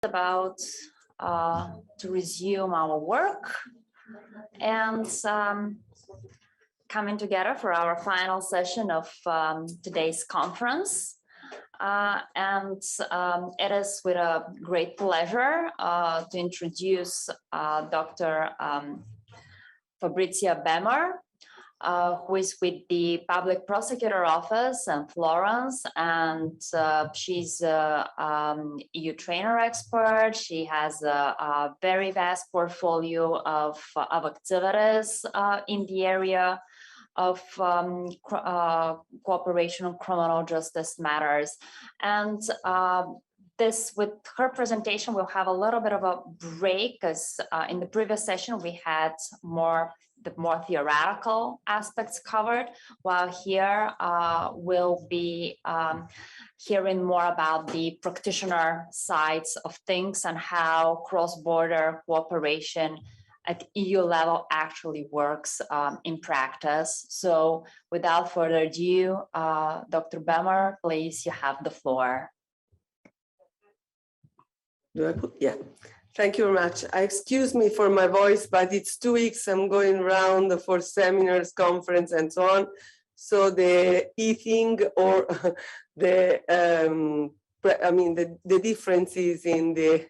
About to resume our work and coming together for our final session of today's conference. It is with a great pleasure to introduce Dr. Fabrizia Bemer, who is with the Public Prosecutor Office in Florence, and she's a EU trainer expert. She has a very vast portfolio of activities in the area of cooperation on criminal justice matters. And with her presentation, we'll have a little bit of a break, because in the previous session we had the more theoretical aspects covered, while here we'll be hearing more about the practitioner sides of things and how cross-border cooperation at EU level actually works in practice. So without further ado, Dr. Bemer, please, you have the floor. Yeah. Thank you very much. Excuse me for my voice, but it's 2 weeks. I'm going around for seminars, conference, and so on. So the eating or the differences in the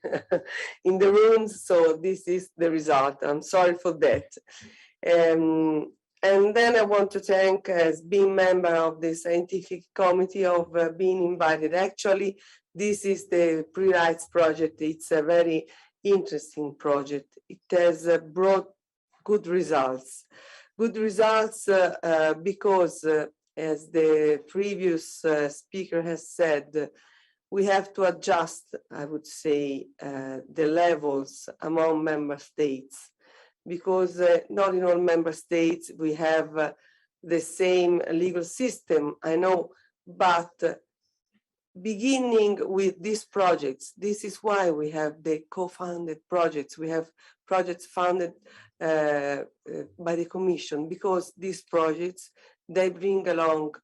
in the rooms. So this is the result. I'm sorry for that. And then I want to thank, as being member of the scientific committee, of being invited. Actually, this is the Pre-Rights project. It's a very interesting project. It has brought good results. Good results because, as the previous speaker has said, we have to adjust, I would say, the levels among member states, because not in all member states we have the same legal system, I know, but beginning with these projects, this is why we have the co-funded projects. We have projects funded by the Commission, because these projects, they bring along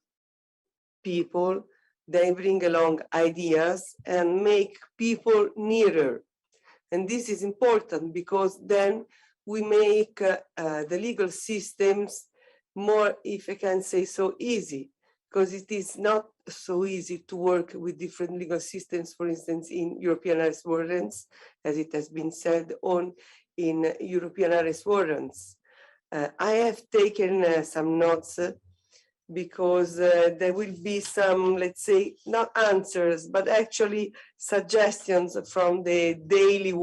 people, they bring along ideas and make people nearer. And this is important, because then we make the legal systems more, if I can say so, easy, because it is not so easy to work with different legal systems, for instance, in European arrest warrants, as it has been said, on in European arrest warrants. I have taken some notes because there will be some, let's say, not answers, but actually suggestions from my daily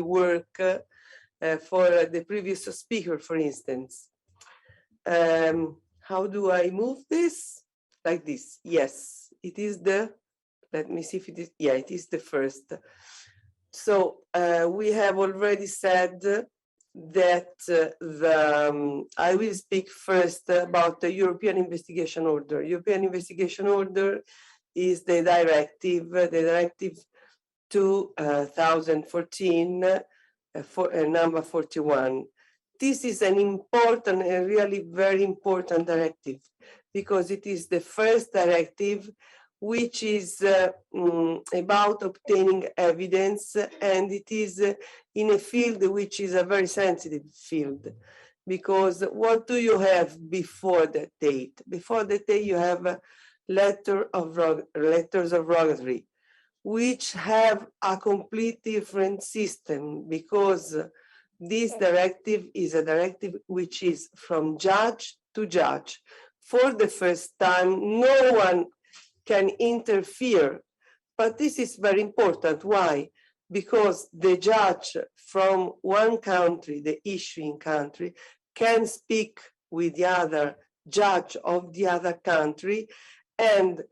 work for the previous speaker, for instance. How do I move this? Like this. Yes, it is the, let me see if it is, yeah, it is the first. So we have already said that I will speak first about the European Investigation Order. European Investigation Order is the directive 2014, number 41. This is an important and really very important directive, because it is the first directive which is about obtaining evidence, and it is in a field which is a very sensitive field, because what do you have before that date? Before that date, you have letters of rogatory, which have a complete different system, because this directive is a directive which is from judge to judge. For the first time, no one can interfere. But this is very important. Why? Because the judge from one country, the issuing country, can speak with the other judge of the other country. And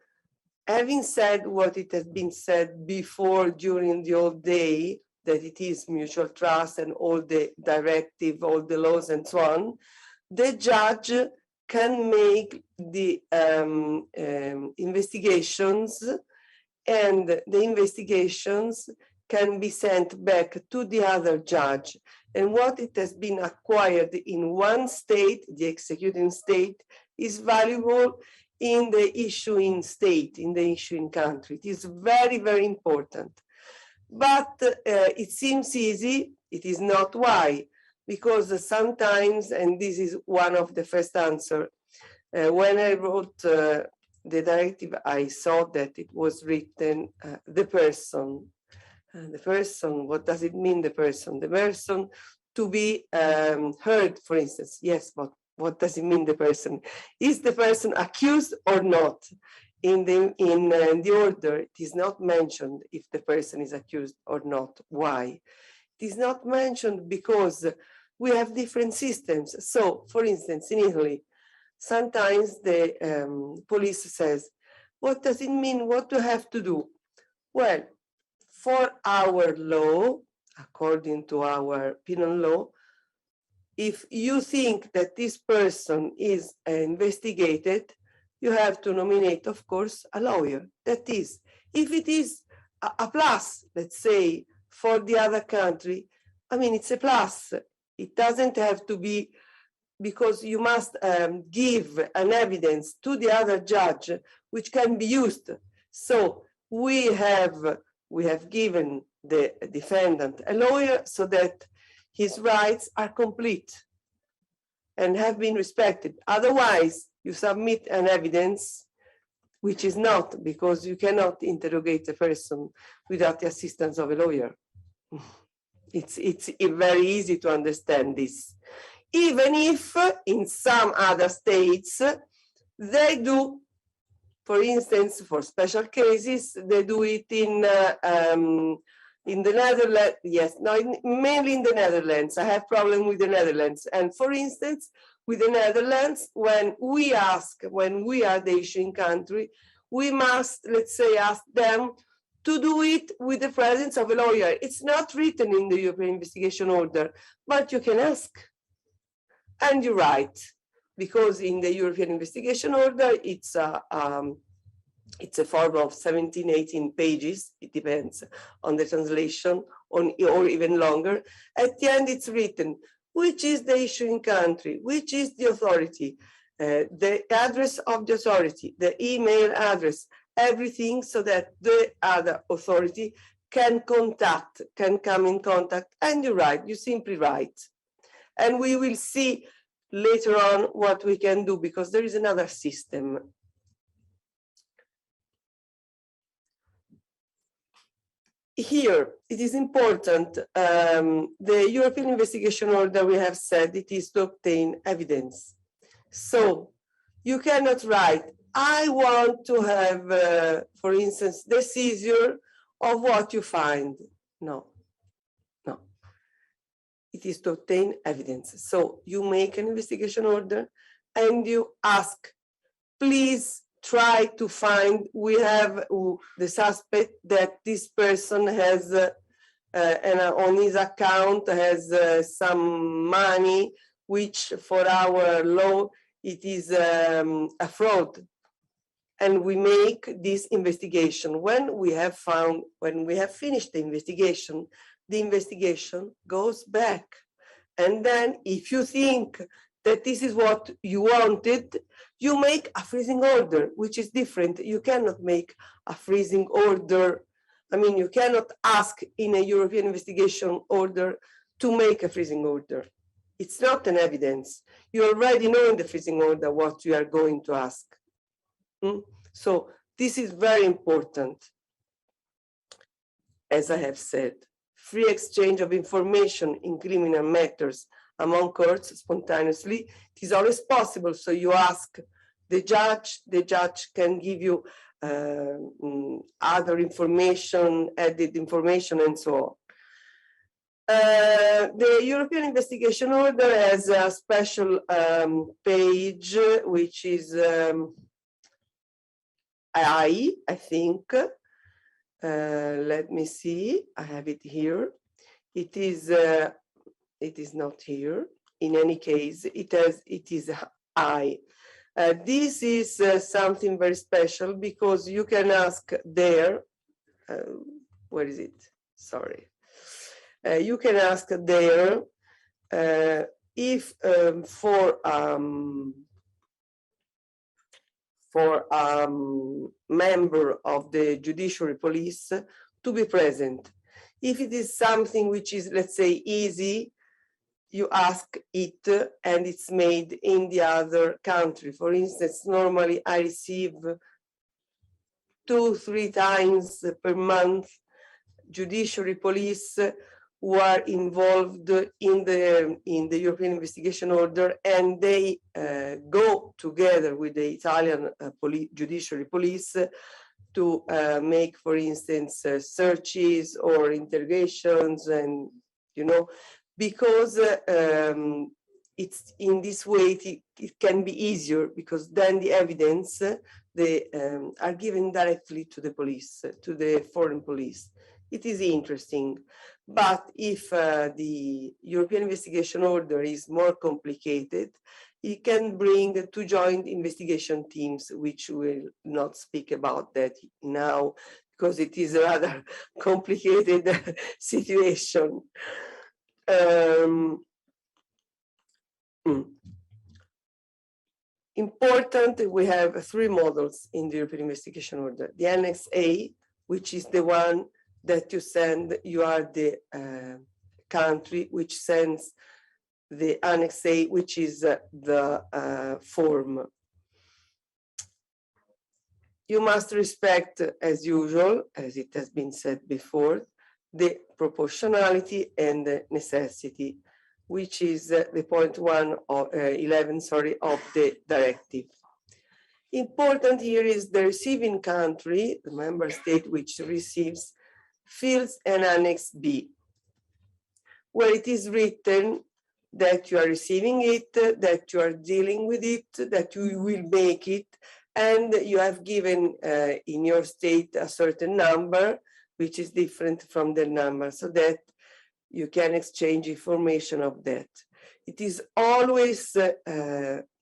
having said what it has been said before during the whole day, that it is mutual trust and all the directive, all the laws and so on, the judge can make the investigations, and the investigations can be sent back to the other judge. And what it has been acquired in one state, the executing state, is valuable in the issuing state, in the issuing country. It is very, very important. But it seems easy. It is not. Why? Because sometimes, and this is one of the first answer, when I wrote the directive, I saw that it was written the person. The person, what does it mean, the person? The person to be heard, for instance. Yes, but what does it mean, the person? Is the person accused or not? In the order, it is not mentioned if the person is accused or not. Why? It is not mentioned because we have different systems. So, for instance, in Italy, sometimes the police says, what does it mean? What do I have to do? Well, for our law, according to our penal law, if you think that this person is investigated, you have to nominate, of course, a lawyer. That is, if it is a plus, let's say, for the other country, I mean, it's a plus. It doesn't have to be, because you must give an evidence to the other judge which can be used. So we have given the defendant a lawyer so that his rights are complete and have been respected. Otherwise, you submit an evidence which is not, because you cannot interrogate a person without the assistance of a lawyer. It's very easy to understand this. Even if in some other states they do, for instance, for special cases, they do it in the Netherlands. Yes, no, mainly in the Netherlands. I have problem with the Netherlands. And for instance, with the Netherlands, when we are the issuing country, we must, let's say, ask them to do it with the presence of a lawyer. It's not written in the European Investigation Order, but you can ask. And you're right, because in the European Investigation Order, it's a form of 17, 18 pages. It depends on the translation, or even longer. At the end, it's written, which is the issuing country, which is the authority, the address of the authority, the email address, everything, so that the other authority can come in contact. And you're right, you simply write. And we will see later on what we can do, because there is another system. Here, it is important, the European Investigation Order, we have said, it is to obtain evidence. So you cannot write, I want to have, for instance, the seizure of what you find. No. It is to obtain evidence. So you make an investigation order and you ask, please try to find, we have the suspect that this person has, on his account has some money, which for our law, it is a fraud. And we make this investigation. When we have finished the investigation goes back. And then if you think that this is what you wanted, you make a freezing order, which is different. You cannot make a freezing order. I mean, you cannot ask in a European investigation order to make a freezing order. It's not an evidence. You already know in the freezing order what you are going to ask. So this is very important. As I have said, free exchange of information in criminal matters among courts spontaneously, it is always possible. So you ask the judge can give you other information, added information, and so on. The European Investigation Order has a special page, which is I think. Let me see. I have it here. It is not here. In any case, it is I. This is something very special, because you can ask there. Where is it? Sorry. You can ask there if for member of the judiciary police to be present. If it is something which is, let's say, easy, you ask it and it's made in the other country. For instance, normally I receive 2-3 times per month judiciary police who are involved in the European investigation order, and they go together with the Italian judiciary police to make, for instance, searches or interrogations, and because it's in this way it can be easier, because then the evidence they are given directly to the police, to the foreign police. It is interesting, but if the European investigation order is more complicated, it can bring 2 joint investigation teams, which will not speak about that now because it is a rather complicated situation. Important, we have 3 models in the European investigation order. The Annex A, which is the one that you send, you are the country which sends the Annex A, which is the form. You must respect, as usual, as it has been said before, the proportionality and the necessity, which is the point 11 of the directive. Important here is the receiving country, the member state which receives, fills an Annex B, where it is written that you are receiving it, that you are dealing with it, that you will make it, and you have given in your state a certain number, which is different from the number, so that you can exchange information of that. It is always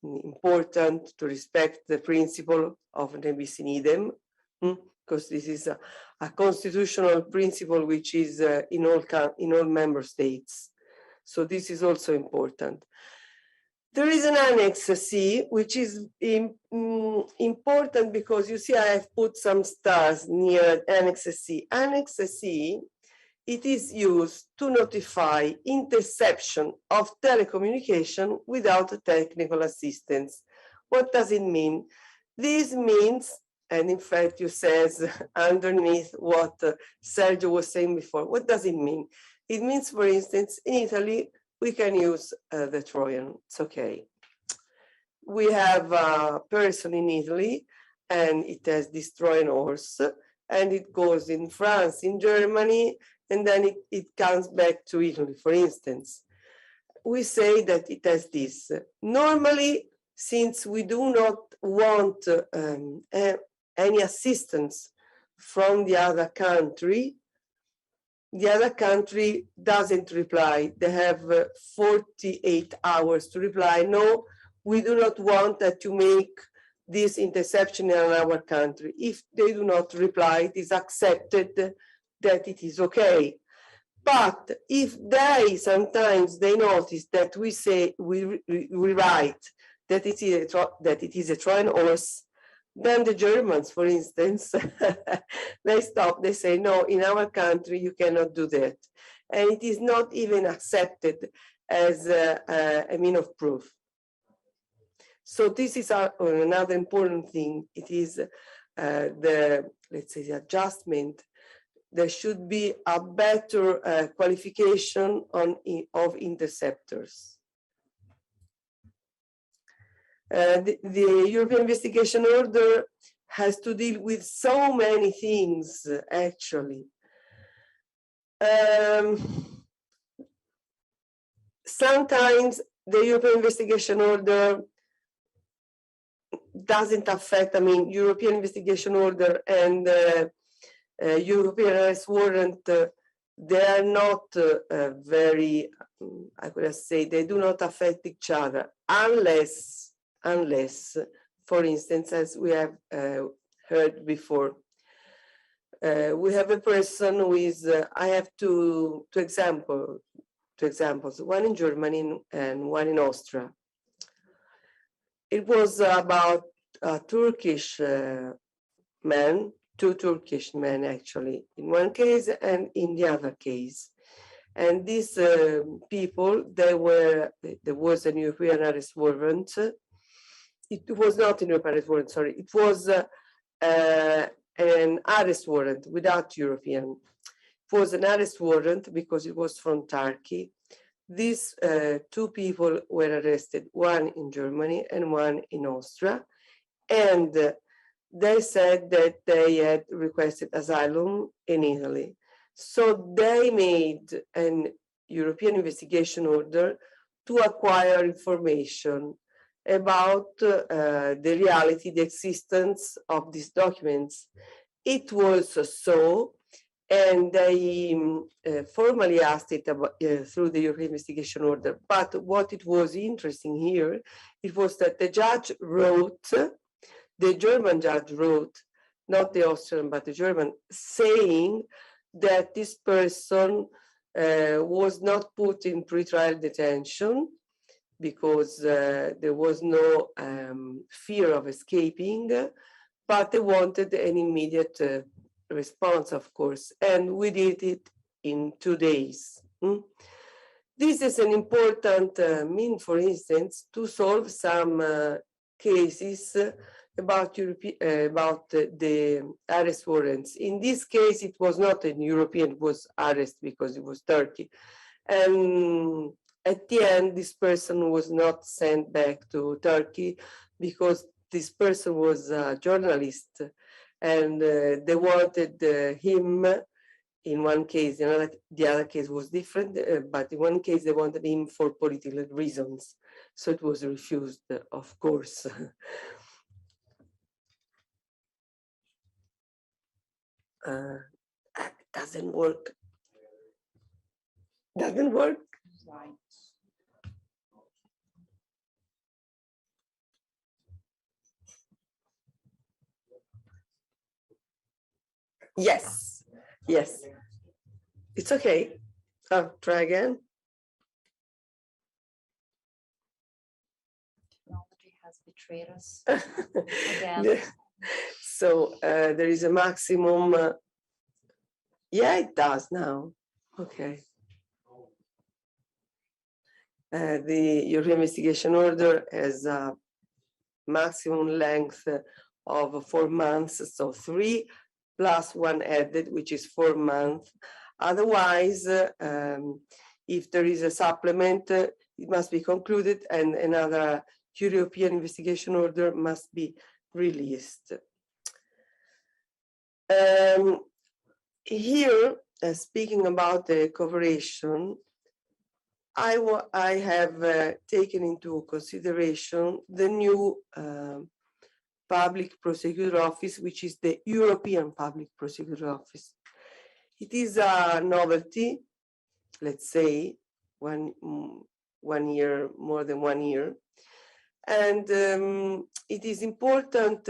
important to respect the principle of ne bis in idem, because this is a constitutional principle which is in all member states. So this is also important. There is an Annex C, which is important because you see I have put some stars near Annex C. Annex C, it is used to notify interception of telecommunication without technical assistance. What does it mean? This means, and in fact you says underneath what Sergio was saying before, what does it mean? It means, for instance, in Italy, we can use the Trojan, it's okay. We have a person in Italy and it has this Trojan horse, and it goes in France, in Germany, and then it comes back to Italy, for instance. We say that it has this. Normally, since we do not want any assistance from the other country doesn't reply. They have 48 hours to reply. No, we do not want that you make this interception in our country. If they do not reply, it is accepted that it is okay. But if sometimes they notice that we say, we write that it is a Trojan horse, then the Germans, for instance, they stop, they say, no, in our country, you cannot do that. And it is not even accepted as a mean of proof. So this is another important thing. It is let's say, the adjustment. There should be a better qualification of interceptors. The European Investigation Order has to deal with so many things, actually. Sometimes the European Investigation Order doesn't affect, European Investigation Order and European Arrest Warrant, they are not very, I could say, they do not affect each other unless, for instance, as we have heard before, we have a person who is, I have two examples, one in Germany and one in Austria. It was about a Turkish man two Turkish men actually, in one case and in the other case. And these people, there was a European arrest warrant. It was not a European arrest warrant, sorry. It was an arrest warrant without European. It was an arrest warrant because it was from Turkey. These two people were arrested, one in Germany and one in Austria. And they said that they had requested asylum in Italy. So they made an European investigation order to acquire information about the reality, the existence of these documents. It was so, and they formally asked it about, through the European investigation order. But what it was interesting here, it was that the judge wrote, the German judge wrote, not the Austrian, but the German, saying that this person was not put in pretrial detention because there was no fear of escaping, but they wanted an immediate response, of course, and we did it in 2 days. This is an important mean, for instance, to solve some cases about the arrest warrants. In this case, it was not a European, it was arrest because it was Turkey. And at the end, this person was not sent back to Turkey because this person was a journalist, and they wanted him in one case. The other case was different, but in one case they wanted him for political reasons. So it was refused, of course. Doesn't work. Doesn't work. Right. Yes, yes. It's okay. Oh, try again. Technology has betrayed us again. So there is a maximum. Yeah, it does now. Okay. The European investigation order has a maximum length of 4 months, so 3 plus 1 added, which is 4 months. Otherwise, if there is a supplement, it must be concluded and another European investigation order must be released. Here, speaking about the cooperation, I have taken into consideration the new public prosecutor office, which is the European Public Prosecutor Office. It is a novelty, let's say, one year, more than 1 year. And it is important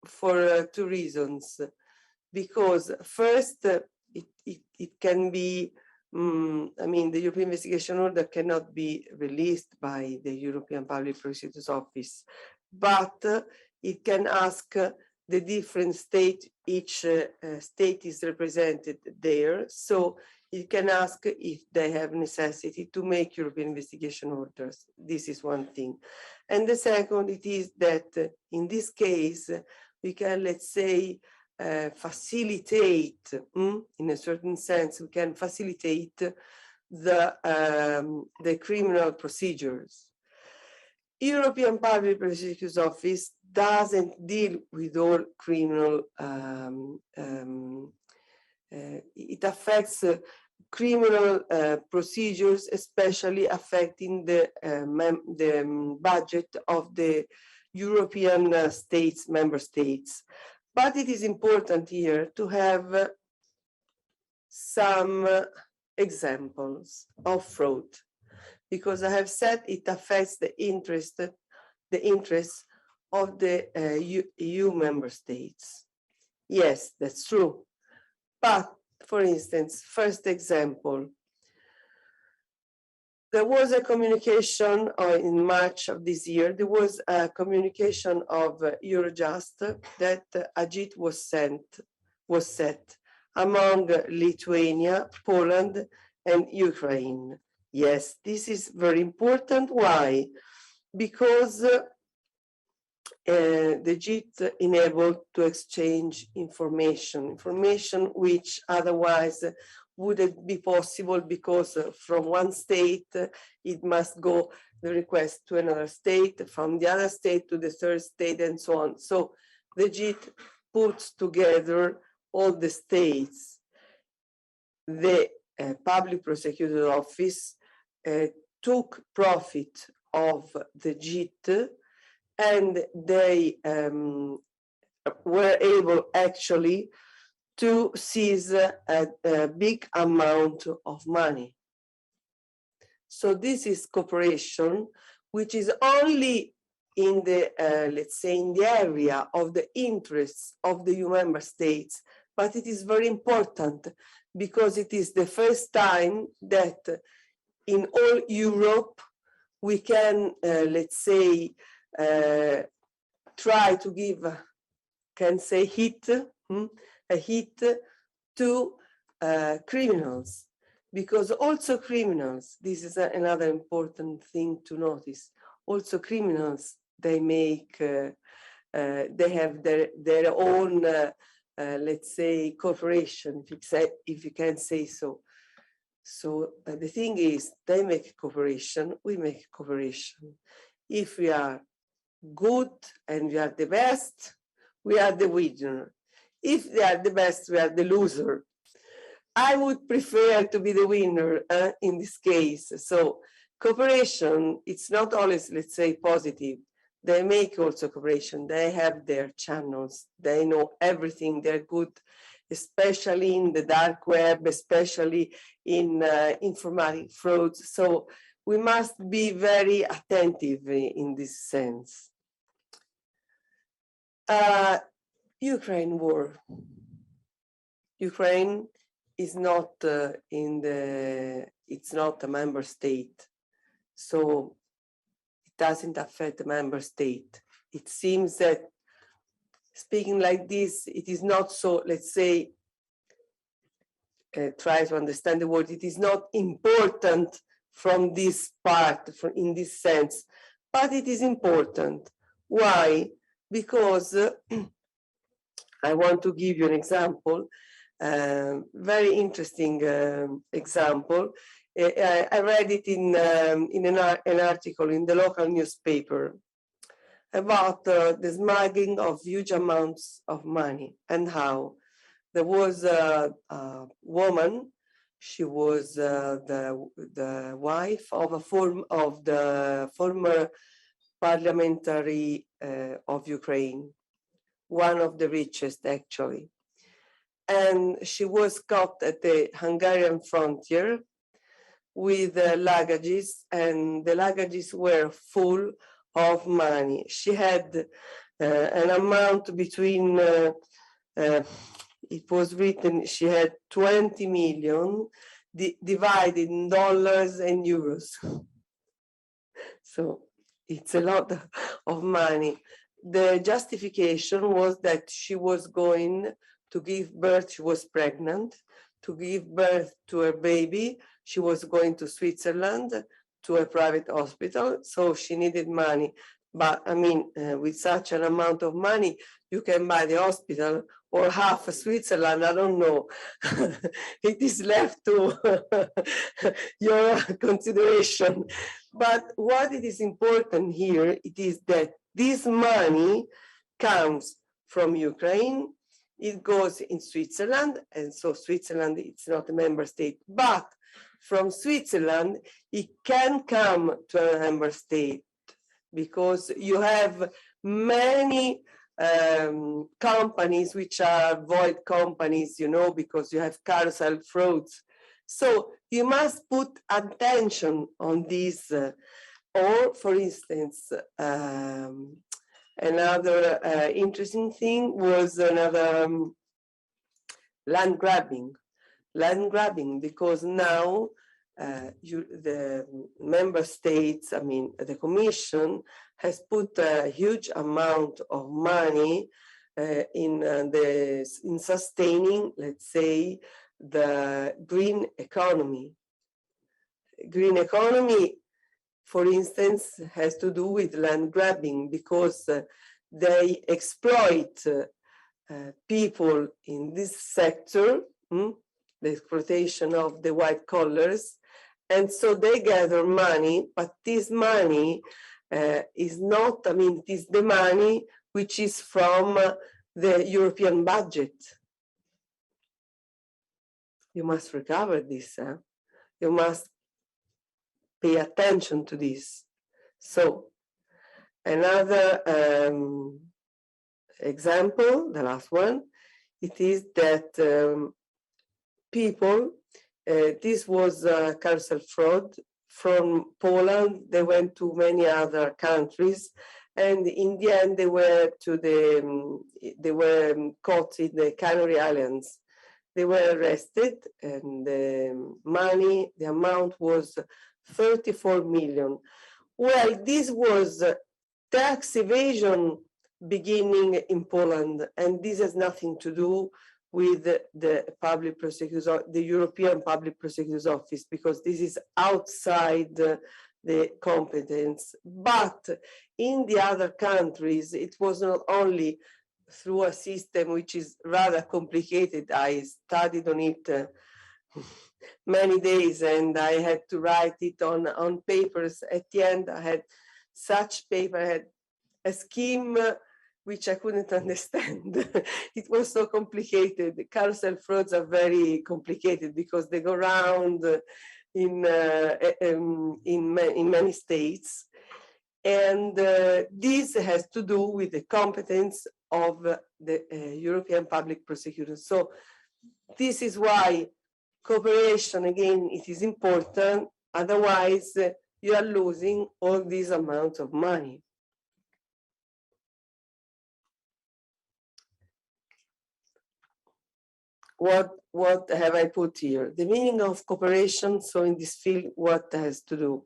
for 2 reasons. Because first, it can be, I mean, the European investigation order cannot be released by the European Public Prosecutor's Office, but it can ask the different state, each state is represented there, so it can ask if they have necessity to make European investigation orders. This is one thing. And the second, it is that in this case, we can, let's say, facilitate, in a certain sense, we can facilitate the criminal procedures. European Public Prosecutor's Office doesn't deal with all criminal, it affects criminal procedures, especially affecting the budget of the European states, member states. But it is important here to have some examples of fraud, because I have said it affects the interests of the EU member states. Yes, that's true. But for instance, first example, There was a communication in March of this year. There was a communication of Eurojust that Agit was set among Lithuania, Poland, and Ukraine. Yes, this is very important. Why? Because the JIT enabled to exchange information which otherwise wouldn't be possible, because from one state it must go the request to another state, from the other state to the third state, and so on. So the JIT puts together all the states. The Public Prosecutor Office took profit of the JIT, and they were able actually to seize a big amount of money. So this is cooperation, which is only in the, let's say, in the area of the interests of the EU member states, but it is very important because it is the first time that in all Europe we can, let's say, try to give, a hit to criminals, because also criminals, this is another important thing to notice, also criminals, they make, they have their own, let's say, cooperation, if you can say so. So the thing is, they make cooperation, we make cooperation. If we are good and we are the best, we are the winner. If they are the best, we are the loser. I would prefer to be the winner in this case. So cooperation, it's not always, let's say, positive. They make also cooperation. They have their channels. They know everything. They're good, especially in the dark web, especially in informatic frauds. So we must be very attentive in this sense. Ukraine war. Ukraine is not it's not a member state. So it doesn't affect the member state. It seems that speaking like this, it is not so, let's say, try to understand the word, it is not important from this part, in this sense, but it is important. Why? Because I want to give you an example, very interesting example. I read it in an article in the local newspaper about the smuggling of huge amounts of money, and how there was a woman. She was the wife of the former parliamentary of Ukraine, one of the richest actually. And she was caught at the Hungarian frontier with luggages, and the luggages were full of money. She had an amount between, it was written, she had 20 million divided in dollars and euros. So it's a lot of money. The justification was that she was going to give birth, she was pregnant, to give birth to her baby. She was going to Switzerland, to a private hospital, so she needed money. But I mean, with such an amount of money, you can buy the hospital or half of Switzerland, I don't know. It is left to your consideration. But what it is important here, it is that this money comes from Ukraine, it goes in Switzerland, and so Switzerland, it's not a member state, but from Switzerland, it can come to a member state, because you have many companies which are void companies, you know, because you have carousel frauds. So you must put attention on this. Or, for instance, another interesting thing was another land grabbing, because now the member states, I mean, the Commission has put a huge amount of money in sustaining, let's say, the green economy. Green economy, for instance, has to do with land grabbing because they exploit people in this sector, the exploitation of the white collars, and so they gather money, but this money is not, I mean, it is the money which is from the European budget. You must recover this, huh? You must pay attention to this. So another example, the last one, it is that people, this was carousel fraud from Poland. They went to many other countries, and in the end, they were caught in the Canary Islands. They were arrested, and the money, the amount was 34 million. Well, this was tax evasion beginning in Poland, and this has nothing to do with the public prosecutor, the European Public Prosecutor's Office, because this is outside the competence. But in the other countries, it was not only through a system which is rather complicated. I studied on it many days, and I had to write it on papers. At the end, I had such paper, I had a scheme which I couldn't understand. It was so complicated. The carousel frauds are very complicated because they go around in many states. And this has to do with the competence of the European Public Prosecutor. So this is why cooperation, again, it is important. Otherwise, you are losing all these amounts of money. What have I put here? The meaning of cooperation. So in this field, what has to do,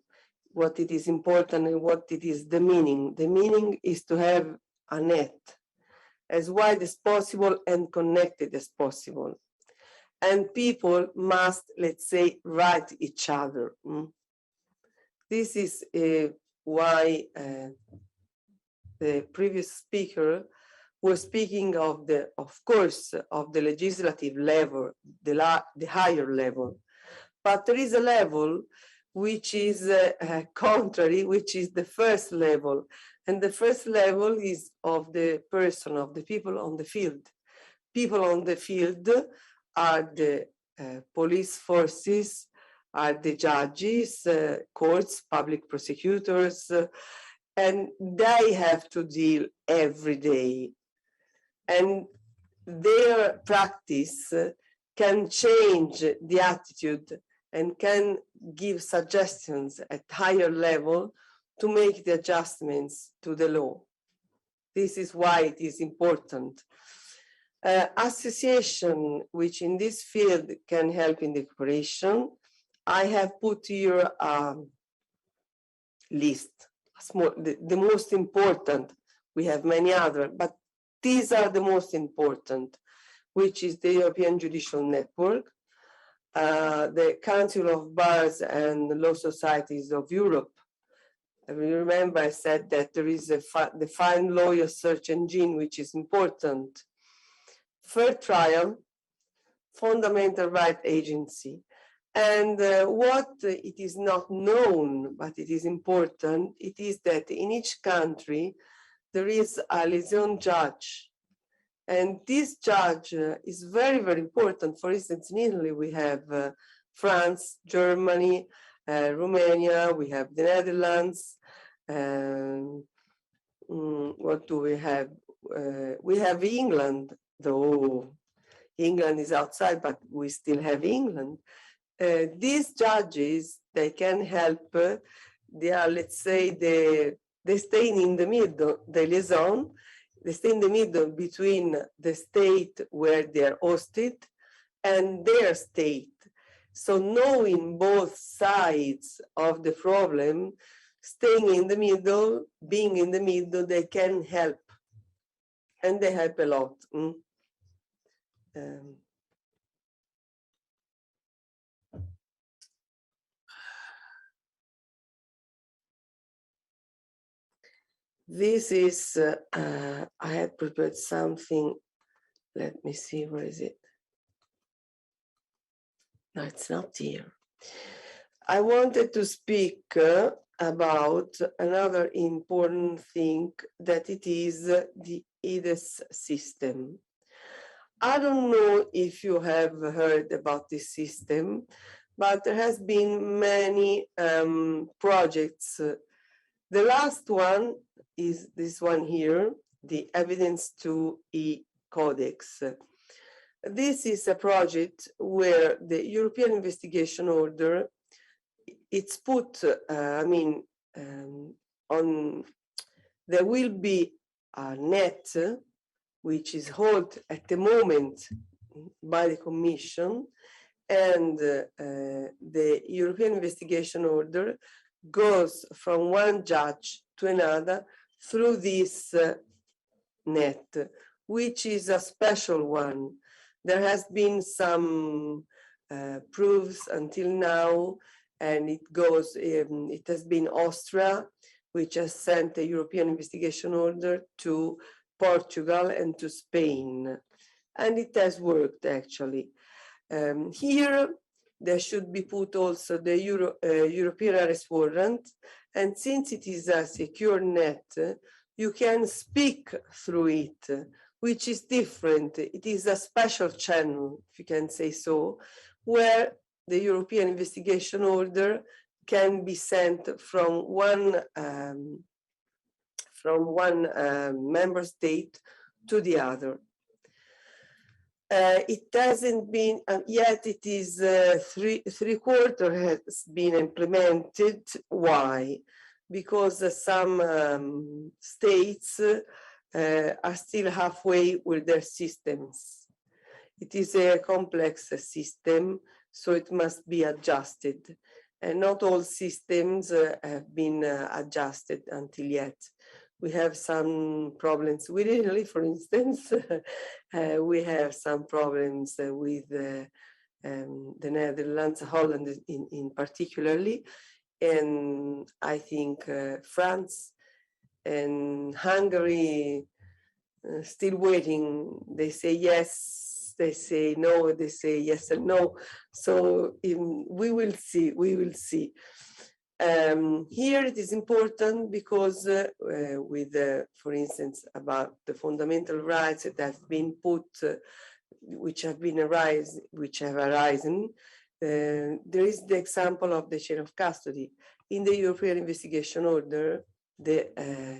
what it is important and what it is the meaning. The meaning is to have a net as wide as possible and connected as possible. And people must, let's say, write each other. This is why the previous speaker was speaking of course, of the legislative level, the higher level. But there is a level which is contrary, which is the first level. And the first level is of the person, of the people on the field. People on the field are the police forces, are the judges, courts, public prosecutors, and they have to deal every day. And their practice can change the attitude and can give suggestions at higher level to make the adjustments to the law. This is why it is important. Association, which in this field can help in the cooperation. I have put here a list, the most important. We have many other, but these are the most important, which is the European Judicial Network, the Council of Bars and Law Societies of Europe. Remember, I said that there is the Fine Lawyer Search Engine, which is important. Fair Trial, Fundamental Right Agency. And what it is not known, but it is important, it is that in each country, there is a liaison judge. And this judge is very, very important. For instance, in Italy, we have France, Germany, Romania, we have the Netherlands. What do we have? We have England, though England is outside, but we still have England. These judges, they can help. They are, let's say, they stay in the middle, the liaison. They stay in the middle between the state where they are hosted and their state. So knowing both sides of the problem, staying in the middle, being in the middle, they can help. And they help a lot. This is, I had prepared something. Let me see, where is it? No, it's not here. I wanted to speak about another important thing, that it is the Edis system. I don't know if you have heard about this system, but there has been many projects. The last one is this one here, the Evidence to E Codex. This is a project where the European Investigation Order, it's put, there will be a net which is held at the moment by the Commission, and the European Investigation Order goes from one judge to another through this net, which is a special one. There has been some proofs until now, and it has been Austria, which has sent a European Investigation Order to Portugal and to Spain, and it has worked actually. Here, there should be put also the European arrest warrant, and since it is a secure net, you can speak through it, which is different. It is a special channel, if you can say so, where the European Investigation Order can be sent from one member state to the other. It hasn't been yet, it is three quarters has been implemented. Why? Because some states are still halfway with their systems. It is a complex system, so it must be adjusted. And not all systems have been adjusted until yet. We have some problems with Italy, for instance. We have some problems with the Netherlands, Holland in particularly, and I think France and Hungary still waiting. They say yes, they say no, they say yes and no. So we will see, we will see. Here it is important because for instance, about the fundamental rights that have been put, which have arisen, there is the example of the chain of custody. In the European Investigation Order, the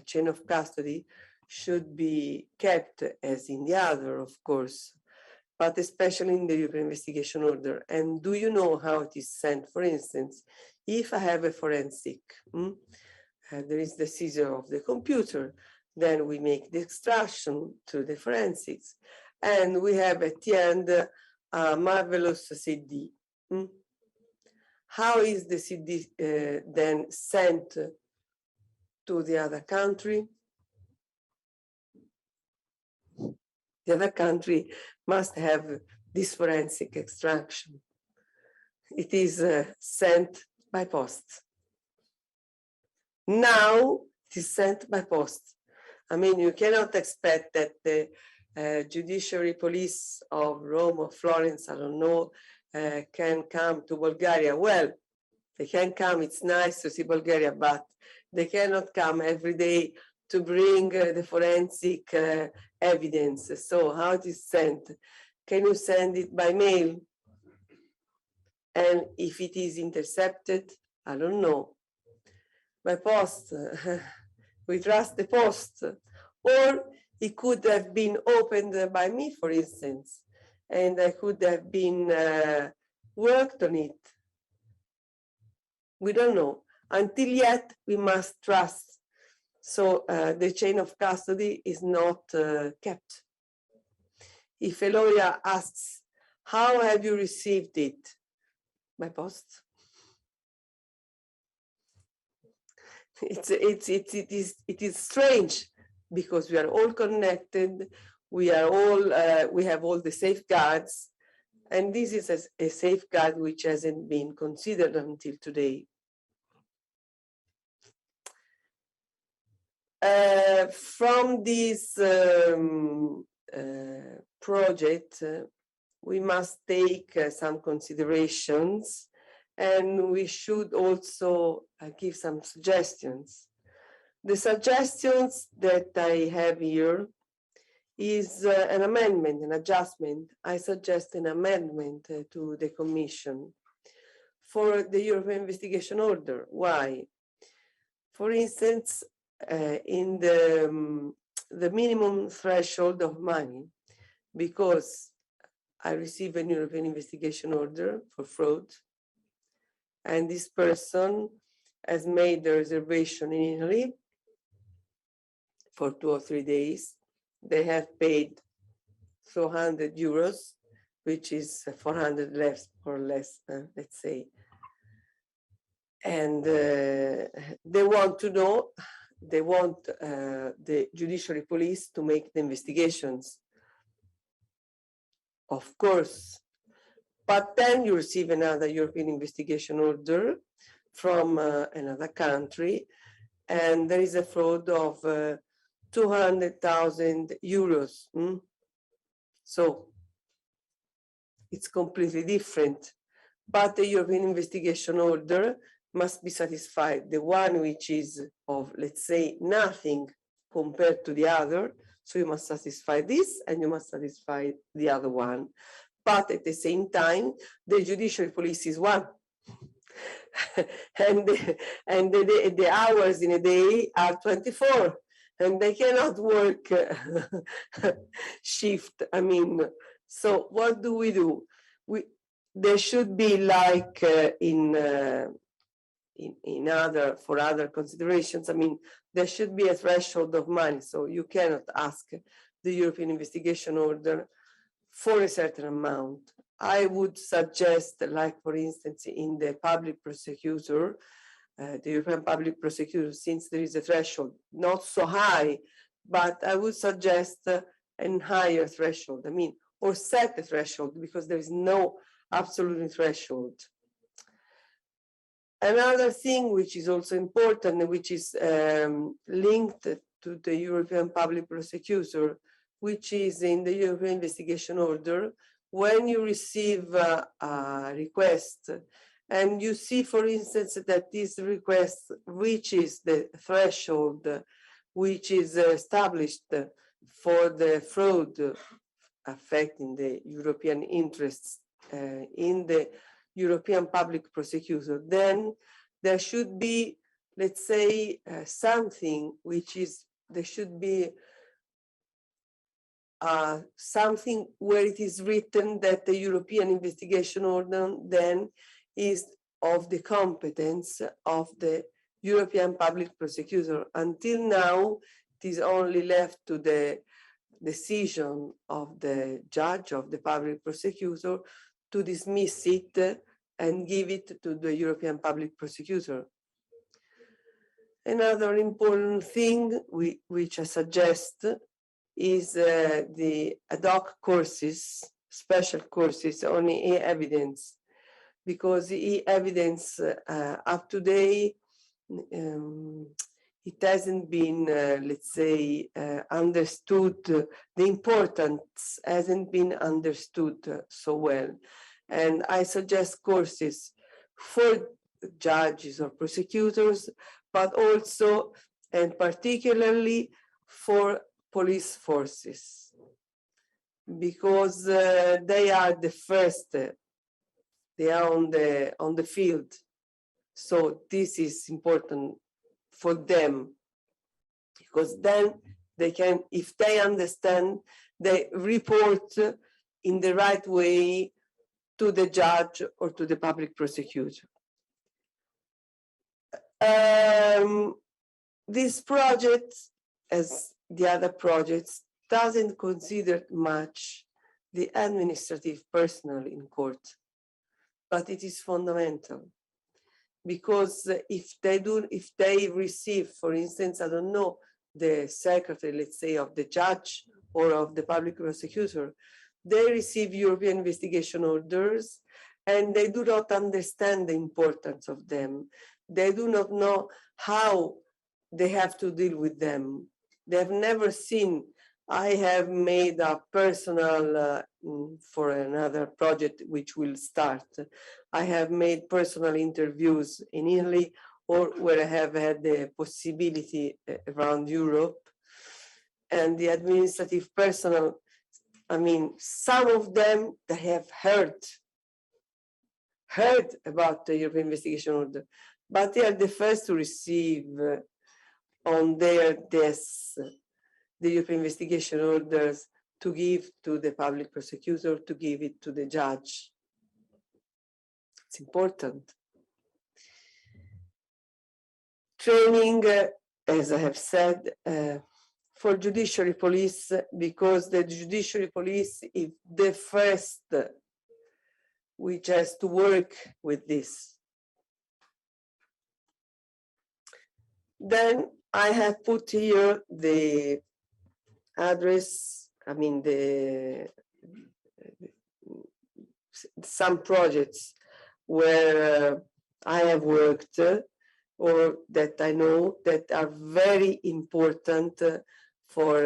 chain of custody should be kept as in the other, of course, but especially in the European Investigation Order. And do you know how it is sent? For instance, if I have a forensic, there is the seizure of the computer, then we make the extraction to the forensics, and we have at the end a marvelous CD. How is the CD then sent to the other country? The other country must have this forensic extraction. It is sent by post. Now it is sent by post. I mean, you cannot expect that the judiciary police of Rome or Florence, I don't know, can come to Bulgaria. Well, they can come, it's nice to see Bulgaria, but they cannot come every day to bring the forensic evidence. So how it is sent? Can you send it by mail? And if it is intercepted, I don't know. By post, we trust the post. Or it could have been opened by me, for instance, and I could have been worked on it. We don't know. Until yet, we must trust. So the chain of custody is not kept. If a lawyer asks, how have you received it? my post. It is strange because we are all connected. We are all we have all the safeguards, and this is a safeguard which hasn't been considered until today. From this project, we must take some considerations, and we should also give some suggestions. The suggestions that I have here is an amendment, an adjustment. I suggest an amendment to the Commission for the European Investigation Order. Why? For instance, in the minimum threshold of money, because I receive an European Investigation Order for fraud, and this person has made the reservation in Italy for 2 or 3 days. They have paid 400 euros, which is 400 less or less, let's say. And they want to know, they want the judiciary police to make the investigations. Of course. But then you receive another European investigation order from another country, and there is a fraud of 200,000 euros. So it's completely different. But the European investigation order must be satisfied. The one which is of, let's say, nothing compared to the other. So you must satisfy this and you must satisfy the other one. But at the same time, the judicial police is one. and the hours in a day are 24. And they cannot work shift. I mean, so what do? There should be like for other considerations. I mean, there should be a threshold of money. So you cannot ask the European Investigation Order for a certain amount. I would suggest, like for instance, in the public prosecutor, the European public prosecutor, since there is a threshold, not so high, but I would suggest a higher threshold. I mean, or set the threshold, because there is no absolute threshold. Another thing which is also important, which is linked to the European public prosecutor, which is in the European investigation order, when you receive a request and you see, for instance, that this request reaches the threshold which is established for the fraud affecting the European interests in the European public prosecutor, then there should be, let's say, something which is, there should be something where it is written that the European investigation order then is of the competence of the European public prosecutor. Until now, it is only left to the decision of the judge, of the public prosecutor, to dismiss it and give it to the European public prosecutor. Another important thing which I suggest is the ad hoc courses, special courses on e-evidence, because e-evidence up to date, it hasn't been, let's say, understood, the importance hasn't been understood so well. And I suggest courses for judges or prosecutors, but also and particularly for police forces, because they are the first, they are on the field. So this is important for them, because then they can, if they understand, they report in the right way to the judge or to the public prosecutor. This project, as the other projects, doesn't consider much the administrative personnel in court. but it is fundamental. Because if they receive, for instance, I don't know, the secretary, let's say, of the judge or of the public prosecutor, they receive European investigation orders and they do not understand the importance of them. They do not know how they have to deal with them. They have never seen. I have made a personal, for another project which will start, I have made personal interviews in Italy or where I have had the possibility around Europe. And the administrative personnel, I mean, some of them, they have heard about the European investigation order, but they are the first to receive on their desks the European investigation orders to give to the public prosecutor, to give it to the judge. It's important. Training, as I have said, for judiciary police, because the judiciary police is the first which has to work with this. Then I have put here the address, I mean, some projects where I have worked or that I know that are very important for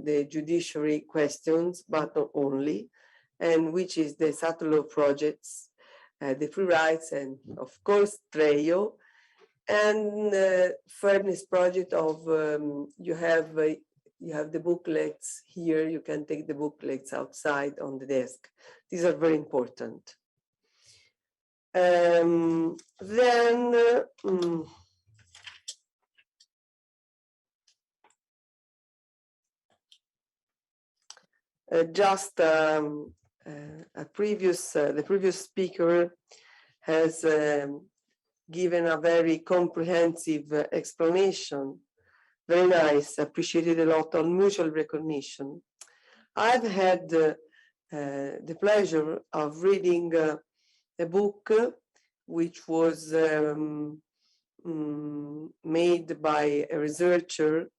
the judiciary questions, but not only, and which is the Subtle Law projects, the free rights, and of course, TREO, and fairness project of, you have the booklets here, you can take the booklets outside on the desk. These are very important. Just the previous speaker has given a very comprehensive explanation. Very nice, appreciated a lot on mutual recognition. I've had the pleasure of reading a book which was made by a researcher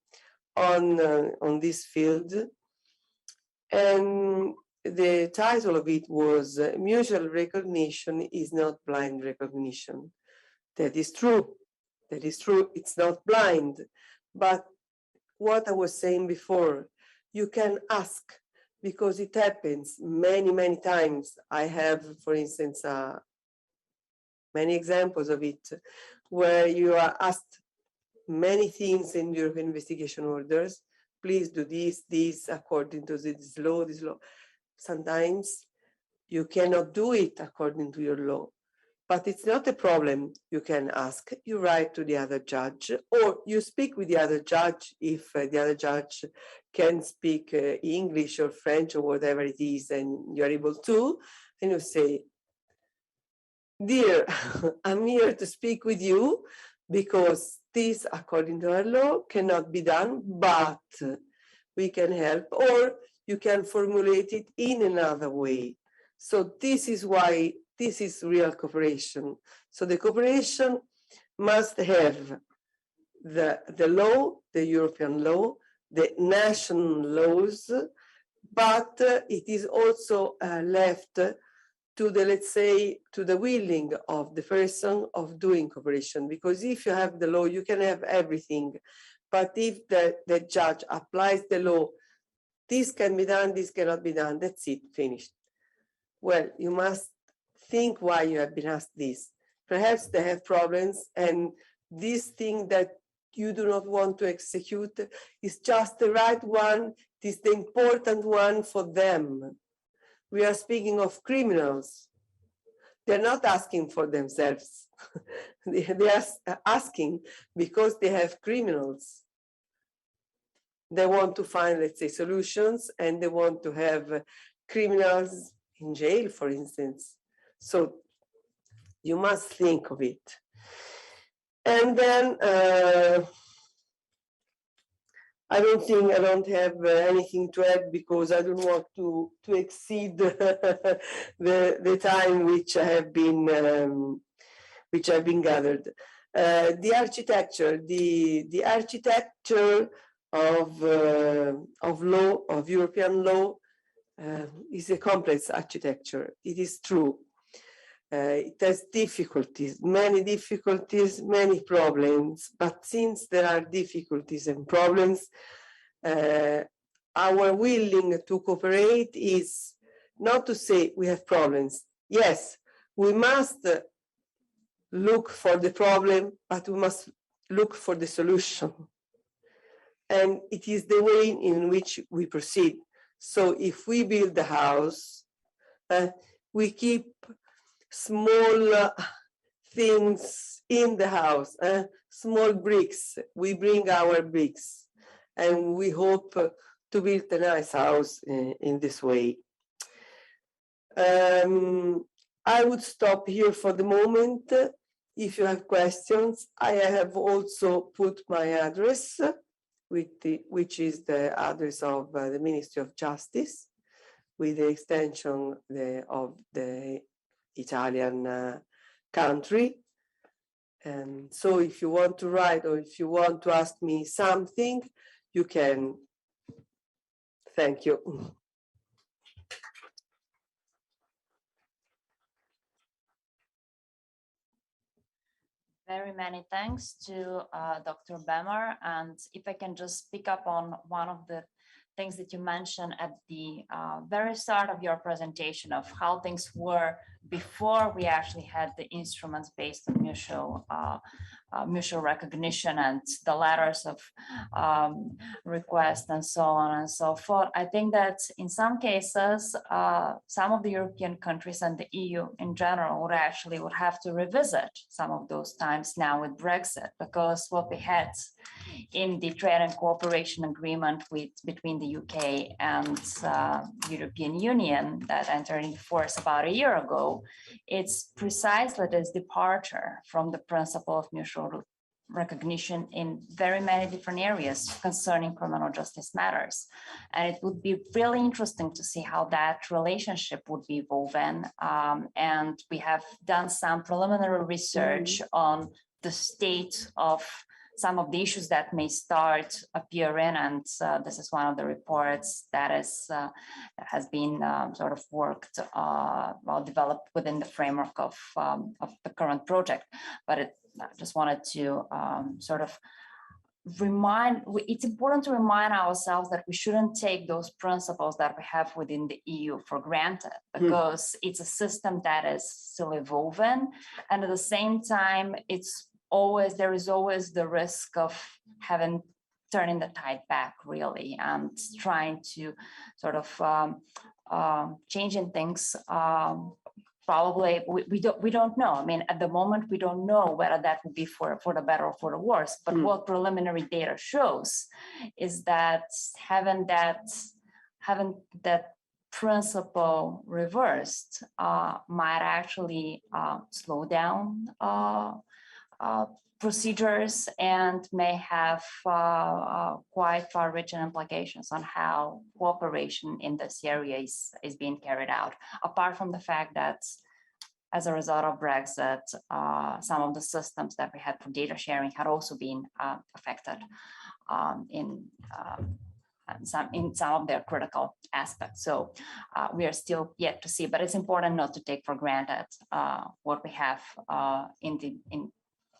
on this field. And the title of it was Mutual Recognition is not blind recognition. That is true. That is true. It's not blind. But what I was saying before, you can ask, because it happens many, many times. I have, for instance, many examples of it, where you are asked many things in European investigation orders. Please do this according to this law, this law. Sometimes you cannot do it according to your law, but it's not a problem. You can ask, you write to the other judge, or you speak with the other judge if the other judge can speak English or French or whatever it is, and you're able to, and you say, dear, I'm here to speak with you because this, according to our law, cannot be done, but we can help, or you can formulate it in another way. So this is why this is real cooperation. So the cooperation must have the law, the European law, the national laws, but it is also left to the, let's say, to the willing of the person of doing cooperation. Because if you have the law, you can have everything. But if the judge applies the law, this can be done, this cannot be done, that's it, finished. Well, you must think why you have been asked this. Perhaps they have problems, and this thing that you do not want to execute is just the right one, it is the important one for them. We are speaking of criminals. They're not asking for themselves. They are asking because they have criminals. They want to find, let's say, solutions, and they want to have criminals in jail, for instance. So you must think of it. And then I don't have anything to add because I don't want to exceed the time which have been gathered. The architecture of law, of European law, is a complex architecture. It is true. It has many problems, but since there are difficulties and problems, our willing to cooperate is not to say we have problems. Yes, we must look for the problem, but we must look for the solution. And it is the way in which we proceed. So if we build a house, we keep small things in the house, small bricks. We bring our bricks, and we hope to build a nice house in this way. I would stop here for the moment. If you have questions, I have also put my address, which is the address of the Ministry of Justice, with the extension of the Italian country. And so if you want to write or if you want to ask me something, you can. Thank you. Very many thanks to Dr. Bemer. And if I can just pick up on one of the things that you mentioned at the very start of your presentation of how things were before we actually had the instruments based on mutual recognition and the letters of request and so on and so forth. I think that in some cases, some of the European countries and the EU in general would have to revisit some of those times now with Brexit, because what we had in the trade and cooperation agreement between the UK and European Union that entered into force about a year ago, it's precisely this departure from the principle of mutual recognition in very many different areas concerning criminal justice matters. And it would be really interesting to see how that relationship would be woven. And we have done some preliminary research on the state of some of the issues that may start appearing, and this is one of the reports that has been sort of worked, developed within the framework of the current project. But I just wanted to sort of it's important to remind ourselves that we shouldn't take those principles that we have within the EU for granted, because it's a system that is still evolving, and at the same time, there is always the risk of turning the tide back, really, and trying to sort of changing things. Probably we don't know. I mean, at the moment, we don't know whether that will be for the better or for the worse. But what preliminary data shows is that having that principle reversed might actually slow down procedures and may have quite far-reaching implications on how cooperation in this area is being carried out. Apart from the fact that, as a result of Brexit, some of the systems that we had for data sharing had also been affected in some of their critical aspects. So we are still yet to see, but it's important not to take for granted what we have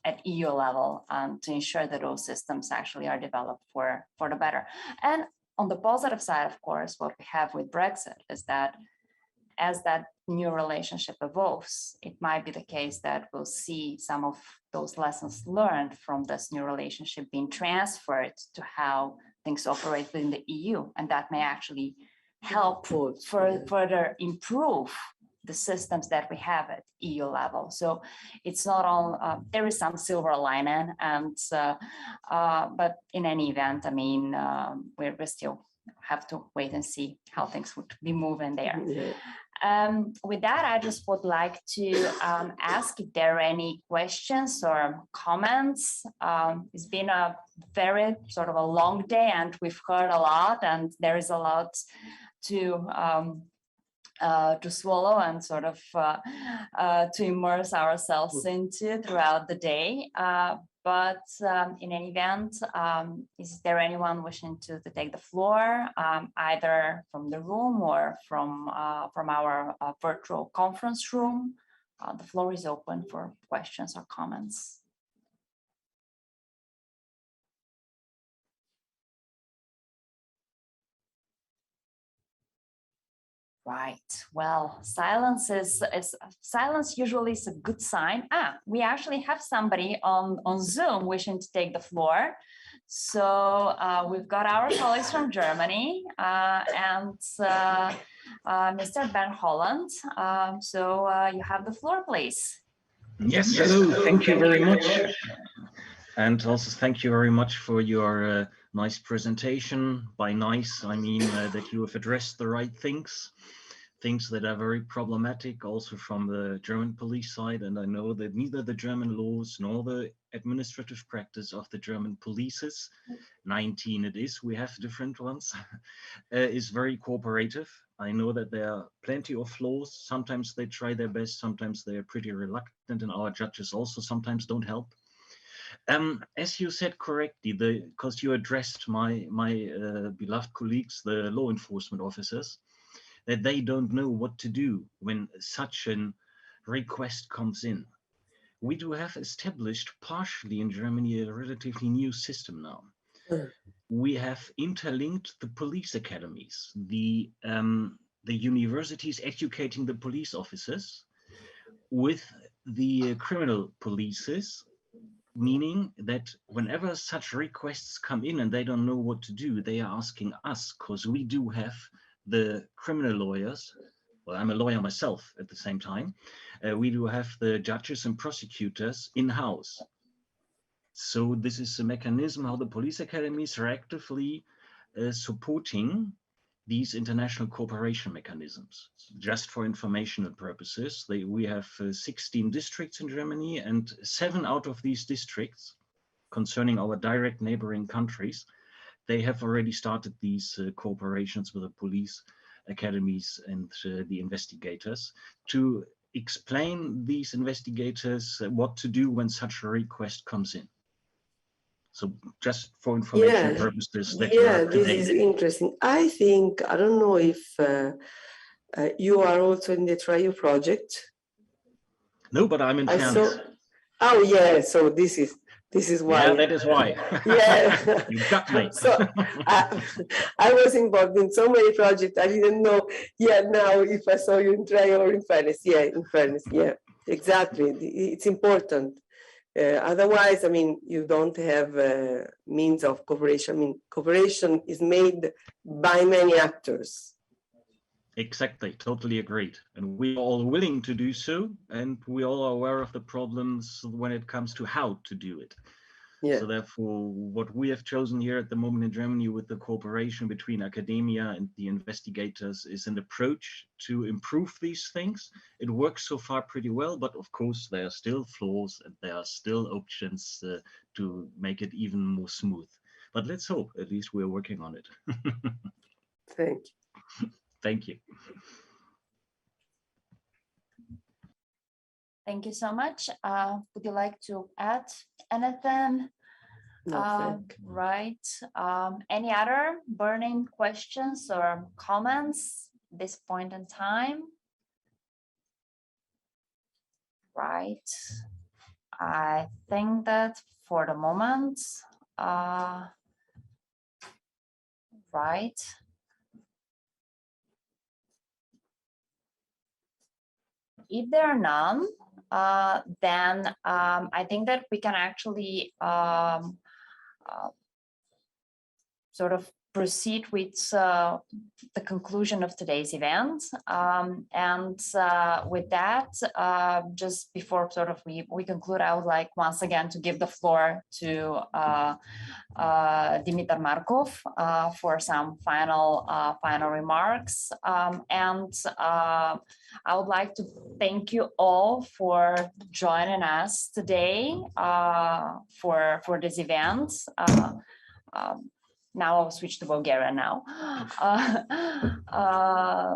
at EU level, to ensure that those systems actually are developed for the better. And on the positive side, of course, what we have with Brexit is that as that new relationship evolves, it might be the case that we'll see some of those lessons learned from this new relationship being transferred to how things operate within the EU. And that may actually help further improve the systems that we have at EU level. So it's not all, there is some silver lining, and but in any event, I mean, we still have to wait and see how things would be moving there. With that, I just would like to ask if there are any questions or comments. It's been a very sort of a long day, and we've heard a lot, and there is a lot to swallow and sort of to immerse ourselves into throughout the day. But in any event, is there anyone wishing to take the floor, either from the room or from our virtual conference room? The floor is open for questions or comments. Right. Well, silence usually is a good sign. We actually have somebody on Zoom wishing to take the floor. So we've got our colleagues from Germany and Mr. Ben Holland. So you have the floor, please. Yes, hello. Thank you very much. And also thank you very much for your nice presentation. By nice, I mean that you have addressed the right things that are very problematic also from the German police side. And I know that neither the German laws nor the administrative practice of the German polices, 19 it is, we have different ones, is very cooperative. I know that there are plenty of flaws. Sometimes they try their best, sometimes they are pretty reluctant, and our judges also sometimes don't help. As you said correctly, because you addressed my beloved colleagues, the law enforcement officers, that they don't know what to do when such a request comes in. We do have established partially in Germany a relatively new system now. We have interlinked the police academies, the universities educating the police officers with the criminal polices, meaning that whenever such requests come in and they don't know what to do, they are asking us, because we do have the criminal lawyers. Well, I'm a lawyer myself at the same time. We do have the judges and prosecutors in-house. So this is a mechanism how the police academies are actively supporting these international cooperation mechanisms. Just for informational purposes, we have 16 districts in Germany, and 7 out of these districts, concerning our direct neighboring countries, they have already started these cooperations with the police academies and the investigators to explain these investigators what to do when such a request comes in. So just for information purposes, that this is interesting. I think, I don't know if you are also in the trial project. No, but I'm in France. Oh yeah, so this is why. Yeah, that is why. Yeah. You got me. So I was involved in so many projects. I didn't know now if I saw you in trial or in fairness. Yeah, in fairness. Yeah, exactly. It's important. Otherwise, I mean, you don't have means of cooperation. I mean, cooperation is made by many actors. Exactly, totally agreed. And we are all willing to do so, and we all are aware of the problems when it comes to how to do it. Yeah. So therefore, what we have chosen here at the moment in Germany with the cooperation between academia and the investigators is an approach to improve these things. It works so far pretty well, but of course there are still flaws and there are still options to make it even more smooth. But let's hope, at least we're working on it. Thank you. Thank you. Thank you so much. Would you like to add anything? No, right. Any other burning questions or comments at this point in time? Right. I think that for the moment, right. If there are none, then I think that we can actually sort of proceed with the conclusion of today's event. And with that, just before sort of we conclude, I would like once again to give the floor to Dimitar Markov for some final remarks. And I would like to thank you all for joining us today for this event. Now I'll switch to Bulgaria now.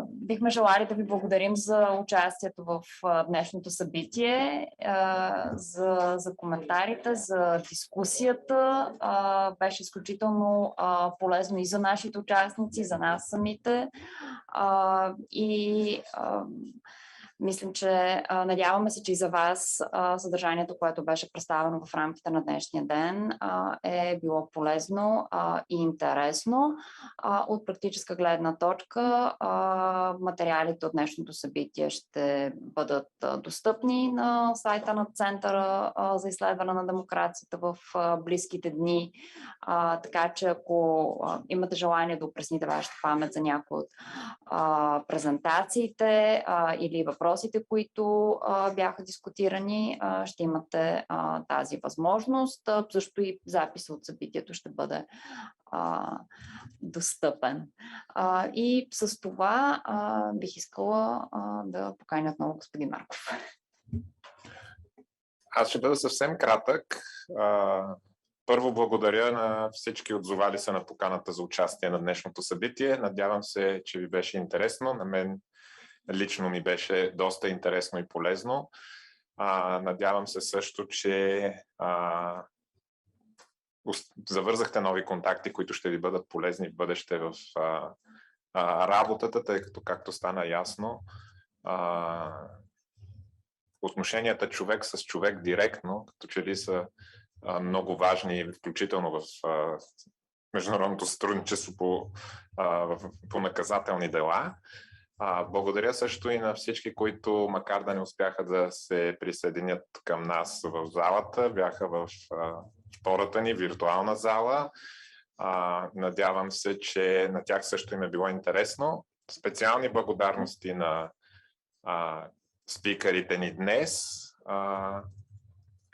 Бихме желали да ви благодарим за участието в днешното събитие, за коментарите, за дискусията. Беше изключително полезно и за нашите участници, за нас самите. И мислим, че надяваме се, че и за вас съдържанието, което беше представено в рамките на днешния ден, е било полезно и интересно. От практическа гледна точка, материалите от днешното събитие ще бъдат достъпни на сайта на Центъра за изследване на демокрацията в близките дни. Така че ако имате желание да опресните вашата памет за някои от презентациите или въпросите, които бяха дискутирани, ще имате тази възможност. Също и запис от събитието ще бъде достъпен. И с това бих искала да поканя отново господин Марков. Аз ще бъда съвсем кратък. Първо благодаря на всички отзовали се на поканата за участие на днешното събитие. Надявам се, че ви беше интересно. На мен лично ми беше доста интересно и полезно. Надявам се също, че завързахте нови контакти, които ще ви бъдат полезни в бъдеще в работата, тъй като, както стана ясно, отношенията човек с човек директно, като че ли са много важни, включително в международното сътрудничество по наказателни дела. Благодаря също и на всички, които, макар да не успяха да се присъединят към нас в залата, бяха в втората ни виртуална зала. Надявам се, че на тях също им е било интересно. Специални благодарности на спикърите ни днес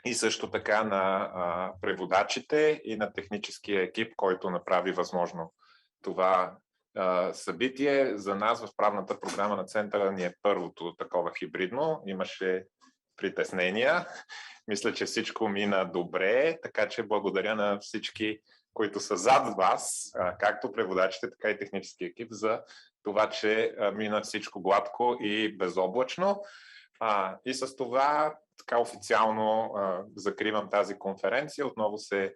и също така на преводачите и на техническия екип, който направи възможно това събитие. За нас в правната програма на Центъра ни е първото такова хибридно. Имаше притеснения. Мисля, че всичко мина добре, така че благодаря на всички, които са зад вас, както преводачите, така и технически екип, за това, че мина всичко гладко и безоблачно. И с това така официално закривам тази конференция. Отново се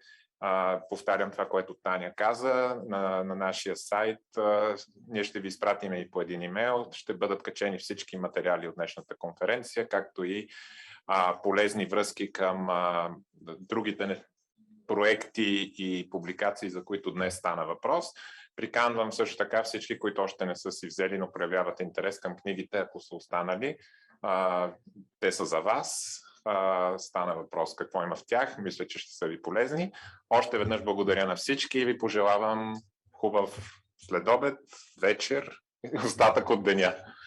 повтарям това, което Таня каза на нашия сайт. Ние ще ви изпратим и по един имейл. Ще бъдат качени всички материали от днешната конференция, както и полезни връзки към другите проекти и публикации, за които днес стана въпрос. Приканвам също така всички, които още не са си взели, но проявяват интерес към книгите, ако са останали. Те са за вас. Стана въпрос какво има в тях. Мисля, че ще са ви полезни. Още веднъж благодаря на всички и ви пожелавам хубав следобед, вечер и остатък от деня.